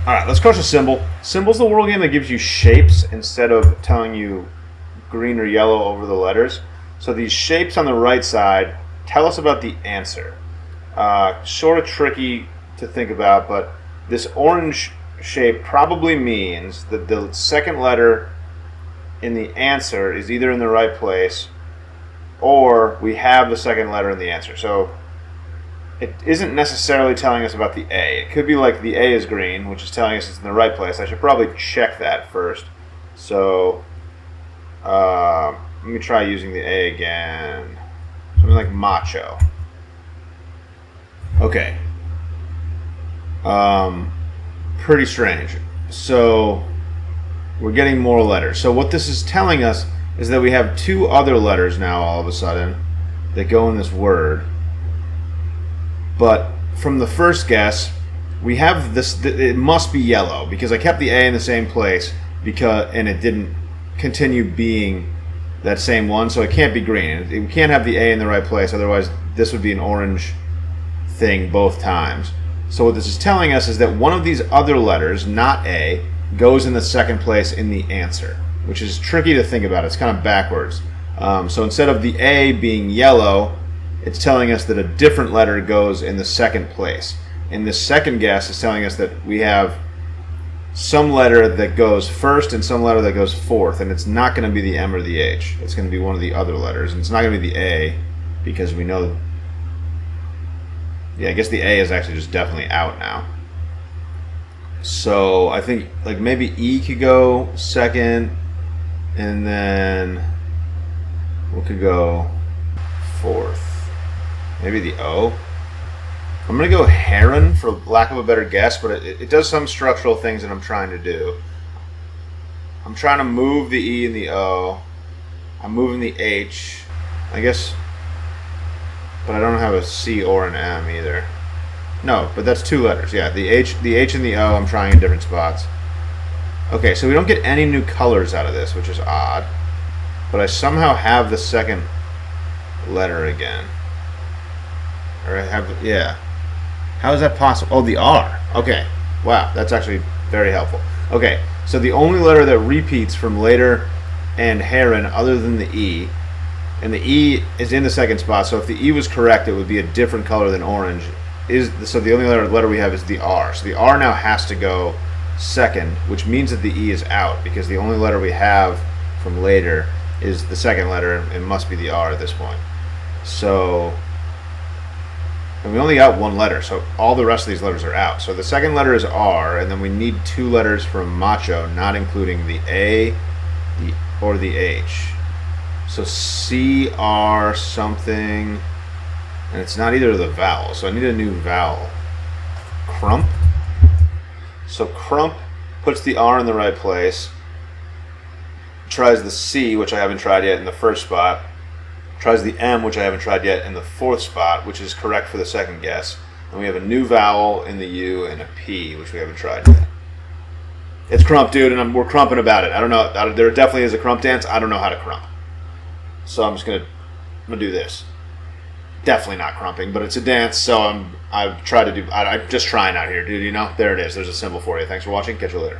All right, let's crush a Symble. Symble's the Wordle game that gives you shapes instead of telling you green or yellow over the letters. So these shapes on the right side tell us about the answer. Sort of tricky to think about, but this orange shape probably means that the second letter in the answer is either in the right place or we have the second letter in the answer. So it isn't necessarily telling us about the A. It could be like the A is green, which is telling us it's in the right place. I should probably check that first. So let me try using the A again. Something like macho. Okay. Pretty strange. So we're getting more letters. So what this is telling us is that we have two other letters now all of a sudden that go in this word. But from the first guess, we have this. It must be yellow because I kept the A in the same place and it didn't continue being that same one. So it can't be green. We can't have the A in the right place. Otherwise, this would be an orange thing both times. So what this is telling us is that one of these other letters, not A, goes in the second place in the answer, which is tricky to think about. It's kind of backwards. So instead of the A being yellow, it's telling us that a different letter goes in the second place. And this second guess is telling us that we have some letter that goes first and some letter that goes fourth, and it's not going to be the M or the H. It's going to be one of the other letters, and it's not going to be the A because we know. Yeah, I guess the A is actually just definitely out now. So I think like maybe E could go second, and then what could go fourth? Maybe the O. I'm going to go heron for lack of a better guess, but it does some structural things that I'm trying to do. I'm trying to move the E and the O. I'm moving the H. I guess, but I don't have a C or an M either. No, but that's two letters. Yeah, the H and the O I'm trying in different spots. Okay, so we don't get any new colors out of this, which is odd. But I somehow have the second letter again. Or I have, yeah. How is that possible? Oh, the R. Okay. Wow, that's actually very helpful. Okay, so the only letter that repeats from later and heron other than the E, and the E is in the second spot, so if the E was correct, it would be a different color than orange. So the only letter we have is the R. So the R now has to go second, which means that the E is out, because the only letter we have from later is the second letter. It must be the R at this point. So, and we only got one letter, so all the rest of these letters are out. So the second letter is R, and then we need two letters from macho, not including the A or the H. So CR something, and it's not either of the vowels, so I need a new vowel. Crump. So crump puts the R in the right place, tries the C, which I haven't tried yet, in the first spot, tries the M, which I haven't tried yet, in the fourth spot, which is correct for the second guess. And we have a new vowel in the U and a P, which we haven't tried yet. It's crump, dude, and we're crumping about it. I don't know. There definitely is a crump dance. I don't know how to crump. So I'm gonna do this. Definitely not crumping, but it's a dance, so I'm just trying out here, dude. You know, there it is. There's a symbol for you. Thanks for watching. Catch you later.